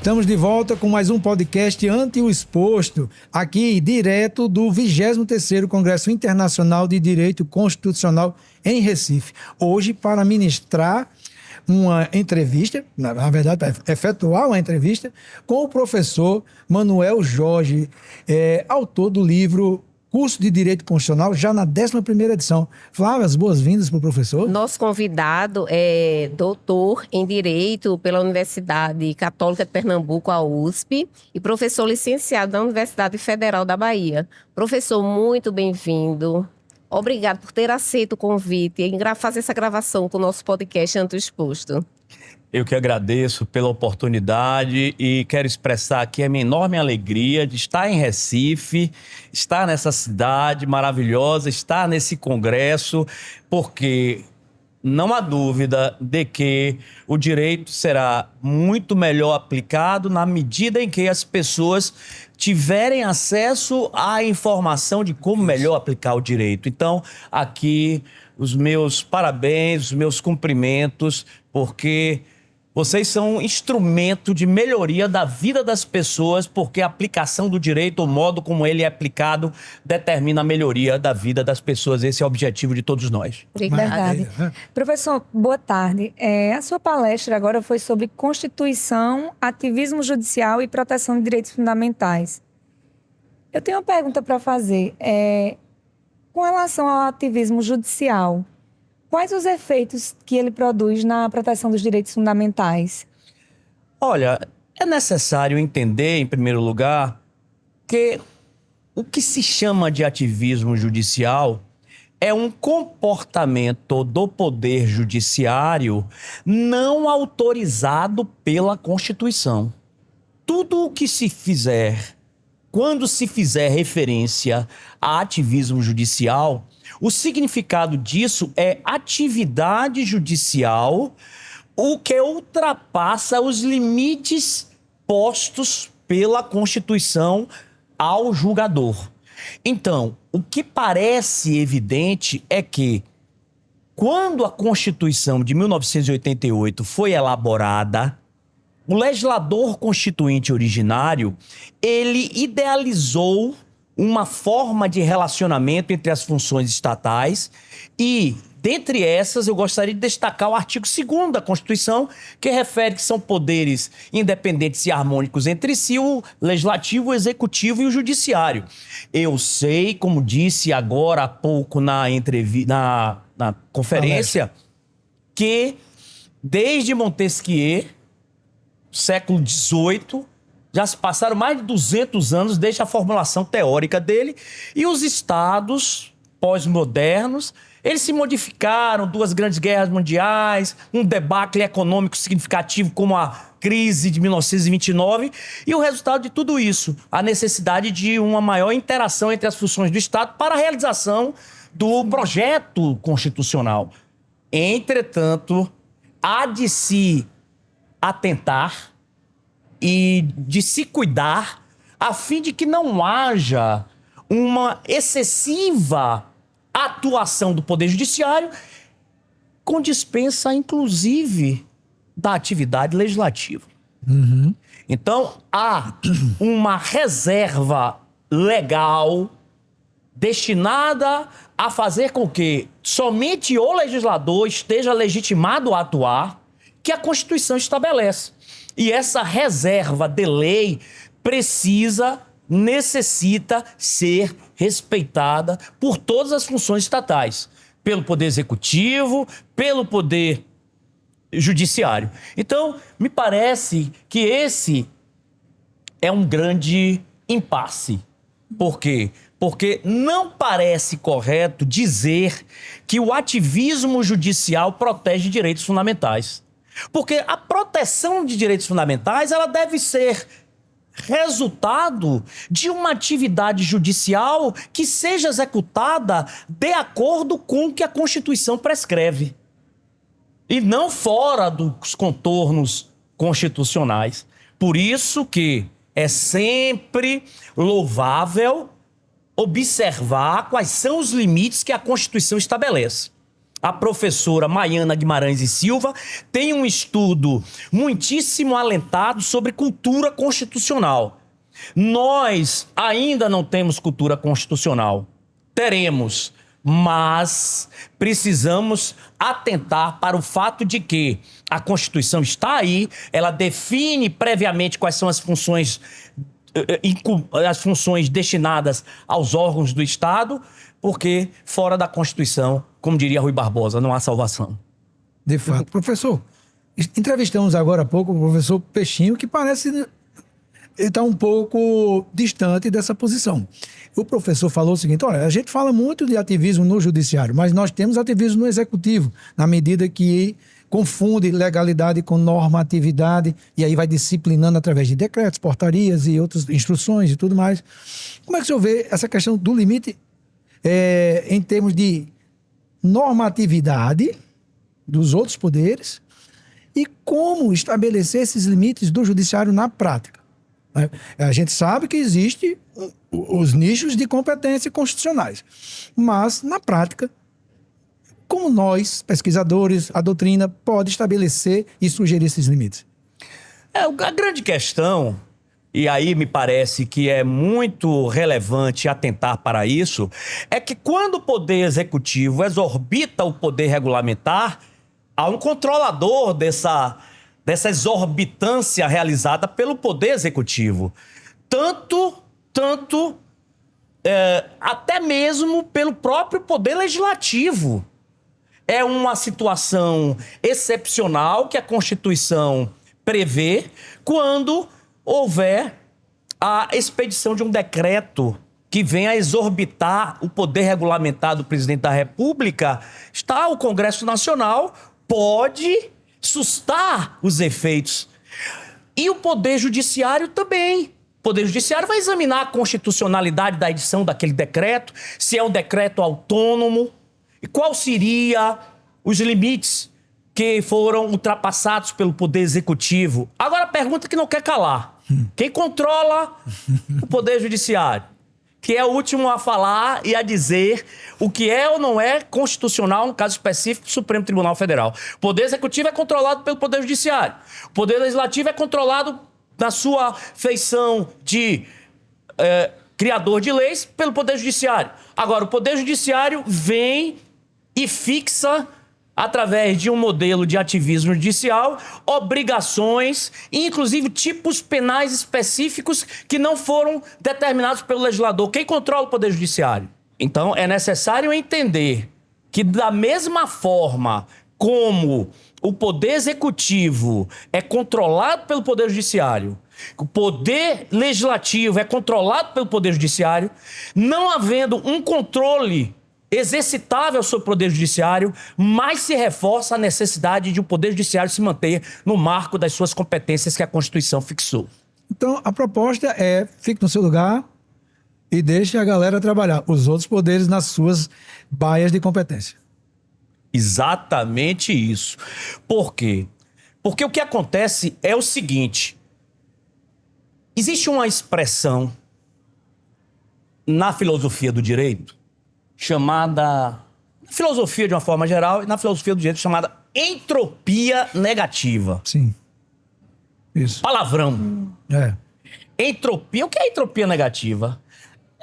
Estamos de volta com mais um podcast Ante o Exposto, aqui direto do 23º Congresso Internacional de Direito Constitucional em Recife. Hoje, para ministrar uma entrevista, na verdade, para efetuar uma entrevista com o professor Manuel Jorge, autor do livro Curso de Direito Constitucional, já na 11ª edição. Flávia, as boas-vindas para o professor. Nosso convidado é doutor em Direito pela Universidade Católica de Pernambuco, a USP, e professor licenciado da Universidade Federal da Bahia. Professor, muito bem-vindo. Obrigado por ter aceito o convite em fazer essa gravação com o nosso podcast Ante o Exposto. Eu que agradeço pela oportunidade e quero expressar aqui a minha enorme alegria de estar em Recife, estar nessa cidade maravilhosa, estar nesse congresso, porque não há dúvida de que o direito será muito melhor aplicado na medida em que as pessoas tiverem acesso à informação de como melhor aplicar o direito. Então, aqui, os meus parabéns, os meus cumprimentos, porque vocês são um instrumento de melhoria da vida das pessoas, porque a aplicação do direito, o modo como ele é aplicado, determina a melhoria da vida das pessoas. Esse é o objetivo de todos nós. Verdade. Professor, boa tarde. A sua palestra agora foi sobre Constituição, ativismo judicial e proteção de direitos fundamentais. Eu tenho uma pergunta para fazer. Com relação ao ativismo judicial, quais os efeitos que ele produz na proteção dos direitos fundamentais? Olha, é necessário entender, em primeiro lugar, que o que se chama de ativismo judicial é um comportamento do poder judiciário não autorizado pela Constituição. Tudo o que se fizer, quando se fizer referência a ativismo judicial, o significado disso é atividade judicial, o que ultrapassa os limites postos pela Constituição ao julgador. Então, o que parece evidente é que, quando a Constituição de 1988 foi elaborada, o legislador constituinte originário, ele idealizou uma forma de relacionamento entre as funções estatais e, dentre essas, eu gostaria de destacar o artigo 2º da Constituição, que refere que são poderes independentes e harmônicos entre si, o legislativo, o executivo e o judiciário. Eu sei, como disse agora há pouco na conferência, que desde Montesquieu, século XVIII, já se passaram mais de 200 anos desde a formulação teórica dele, e os estados pós-modernos, eles se modificaram, 2 grandes guerras mundiais, um debacle econômico significativo como a crise de 1929, e o resultado de tudo isso, a necessidade de uma maior interação entre as funções do Estado para a realização do projeto constitucional. Entretanto, há de se atentar e de se cuidar a fim de que não haja uma excessiva atuação do Poder Judiciário com dispensa, inclusive, da atividade legislativa. Então, há uma reserva legal destinada a fazer com que somente o legislador esteja legitimado a atuar, que a Constituição estabelece. E essa reserva de lei necessita ser respeitada por todas as funções estatais, pelo Poder Executivo, pelo Poder Judiciário. Então, me parece que esse é um grande impasse. Por quê? Porque não parece correto dizer que o ativismo judicial protege direitos fundamentais. Porque a proteção de direitos fundamentais, ela deve ser resultado de uma atividade judicial que seja executada de acordo com o que a Constituição prescreve. E não fora dos contornos constitucionais. Por isso que é sempre louvável observar quais são os limites que a Constituição estabelece. a professora Maiana Guimarães e Silva, tem um estudo muitíssimo alentado sobre cultura constitucional. Nós ainda não temos cultura constitucional. Teremos, mas precisamos atentar para o fato de que a Constituição está aí, ela define previamente quais são as funções destinadas aos órgãos do Estado, porque fora da Constituição, como diria Rui Barbosa, não há salvação. De fato. Professor, entrevistamos agora há pouco o professor Peixinho, que parece estar um pouco distante dessa posição. O professor falou o seguinte: olha, a gente fala muito de ativismo no judiciário, mas nós temos ativismo no executivo, na medida que confunde legalidade com normatividade e aí vai disciplinando através de decretos, portarias e outras instruções e tudo mais. Como é que o senhor vê essa questão do limite em termos de normatividade dos outros poderes e como estabelecer esses limites do judiciário na prática? A gente sabe que existem os nichos de competência constitucionais, mas na prática, como nós, pesquisadores, a doutrina pode estabelecer e sugerir esses limites? A grande questão, e aí me parece que é muito relevante atentar para isso, é que quando o poder executivo exorbita o poder regulamentar, há um controlador dessa exorbitância realizada pelo poder executivo. Até mesmo pelo próprio poder legislativo. É uma situação excepcional que a Constituição prevê quando houver a expedição de um decreto que venha a exorbitar o poder regulamentar do presidente da República. O Congresso Nacional pode sustar os efeitos. E o Poder Judiciário também. O Poder Judiciário vai examinar a constitucionalidade da edição daquele decreto, se é um decreto autônomo, e qual seria os limites que foram ultrapassados pelo Poder Executivo. Agora a pergunta que não quer calar. Quem controla o Poder Judiciário? Que é o último a falar e a dizer o que é ou não é constitucional, no caso específico do Supremo Tribunal Federal. O Poder Executivo é controlado pelo Poder Judiciário. O Poder Legislativo é controlado na sua feição de criador de leis pelo Poder Judiciário. Agora, o Poder Judiciário vem e fixa, através de um modelo de ativismo judicial, obrigações, inclusive tipos penais específicos que não foram determinados pelo legislador. Quem controla o Poder Judiciário? Então, é necessário entender que, da mesma forma como o Poder Executivo é controlado pelo Poder Judiciário, o Poder Legislativo é controlado pelo Poder Judiciário, não havendo um controle exercitável sobre o Poder Judiciário, mais se reforça a necessidade de o Poder Judiciário se manter no marco das suas competências que a Constituição fixou. Então, a proposta é: fique no seu lugar e deixe a galera trabalhar, os outros poderes nas suas baias de competência. Exatamente isso. Por quê? Porque o que acontece é o seguinte: existe uma expressão na filosofia do direito chamada, na filosofia de uma forma geral e na filosofia do direito, chamada entropia negativa. Sim. Isso. Palavrão. Entropia. O que é entropia negativa?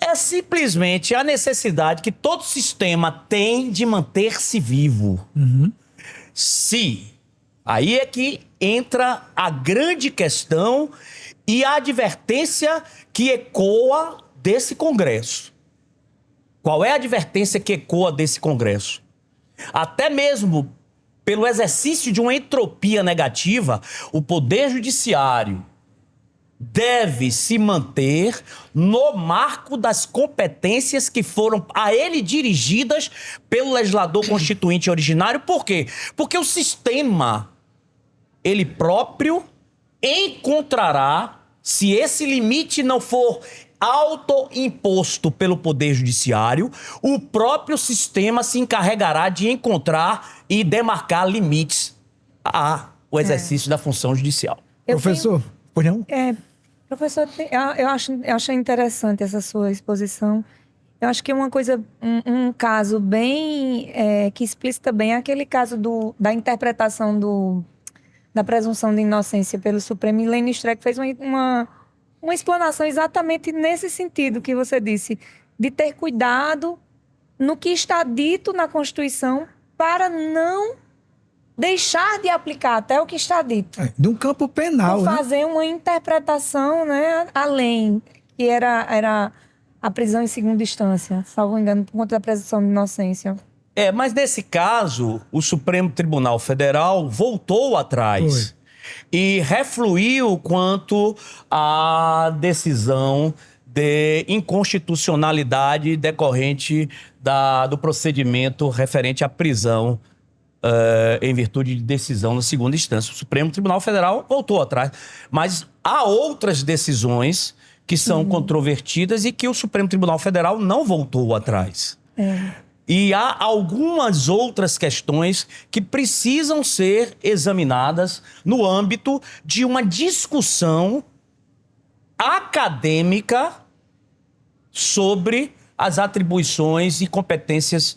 É simplesmente a necessidade que todo sistema tem de manter-se vivo. Aí é que entra a grande questão e a advertência que ecoa desse Congresso. Qual é a advertência que ecoa desse Congresso? Até mesmo pelo exercício de uma entropia negativa, o Poder Judiciário deve se manter no marco das competências que foram a ele dirigidas pelo legislador constituinte originário. Por quê? Porque o sistema, ele próprio, encontrará, se esse limite não for autoimposto pelo Poder Judiciário, o próprio sistema se encarregará de encontrar e demarcar limites ao exercício da função judicial. Professor, pois não? Professor, eu acho interessante essa sua exposição. Eu acho que é uma coisa, um caso bem, que explicita bem aquele caso da interpretação da presunção de inocência pelo Supremo. E Lênin Streck fez uma explanação exatamente nesse sentido que você disse, de ter cuidado no que está dito na Constituição para não deixar de aplicar até o que está dito. De um campo penal, né? Fazer uma interpretação, né, além, que era a prisão em segunda instância, salvo engano, por conta da presunção de inocência. Mas nesse caso, o Supremo Tribunal Federal voltou atrás e refluiu quanto à decisão de inconstitucionalidade decorrente do procedimento referente à prisão em virtude de decisão na segunda instância. O Supremo Tribunal Federal voltou atrás. Mas há outras decisões que são controvertidas e que o Supremo Tribunal Federal não voltou atrás. E há algumas outras questões que precisam ser examinadas no âmbito de uma discussão acadêmica sobre as atribuições e competências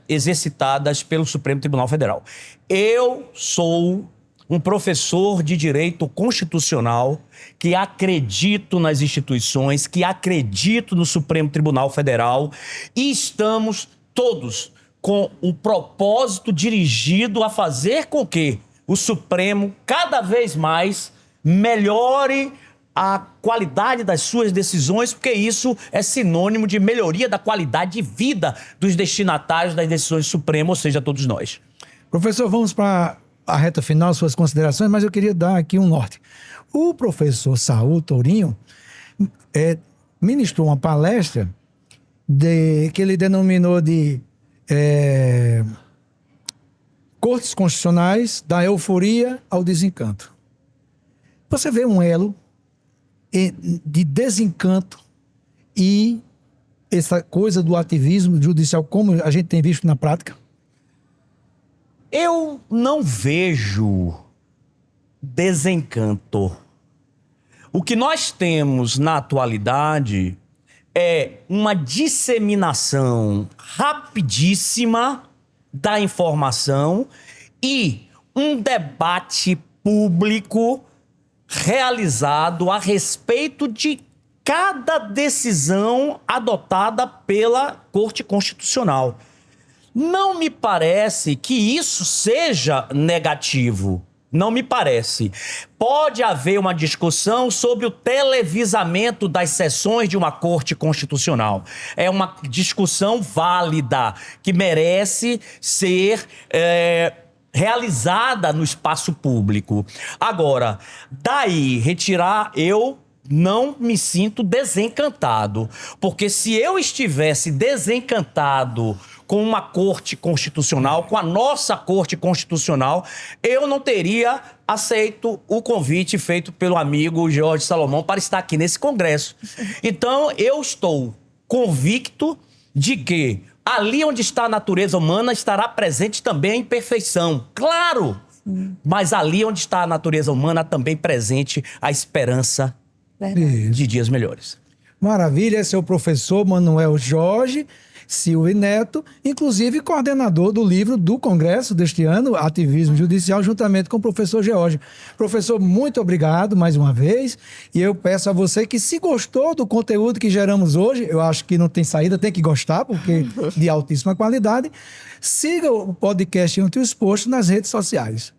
exercitadas pelo Supremo Tribunal Federal. Eu sou um professor de direito constitucional que acredito nas instituições, que acredito no Supremo Tribunal Federal e estamos todos com o propósito dirigido a fazer com que o Supremo cada vez mais melhore a qualidade das suas decisões, porque isso é sinônimo de melhoria da qualidade de vida dos destinatários das decisões do Supremo, ou seja, todos nós. Professor, vamos para a reta final, suas considerações, mas eu queria dar aqui um norte. O professor Saul Tourinho ministrou uma palestra que ele denominou de Cortes Constitucionais da Euforia ao Desencanto. Você vê um elo de desencanto e essa coisa do ativismo judicial, como a gente tem visto na prática? Eu não vejo desencanto. O que nós temos na atualidade é uma disseminação rapidíssima da informação e um debate público realizado a respeito de cada decisão adotada pela Corte Constitucional. Não me parece que isso seja negativo. Não me parece. Pode haver uma discussão sobre o televisamento das sessões de uma Corte Constitucional. É uma discussão válida, que merece ser realizada no espaço público. Agora, daí retirar, eu não me sinto desencantado. Porque se eu estivesse desencantado com uma Corte Constitucional, com a nossa Corte Constitucional, eu não teria aceito o convite feito pelo amigo Jorge Salomão para estar aqui nesse congresso. Então, eu estou convicto de que ali onde está a natureza humana estará presente também a imperfeição. Claro! Mas ali onde está a natureza humana também presente a esperança de dias melhores. Maravilha, esse é o professor Manuel Jorge Silva Neto, inclusive coordenador do livro do Congresso deste ano, Ativismo Judicial, juntamente com o professor George. Professor, muito obrigado mais uma vez. E eu peço a você que, se gostou do conteúdo que geramos hoje, eu acho que não tem saída, tem que gostar, porque de altíssima qualidade, siga o podcast Ante o Exposto nas redes sociais.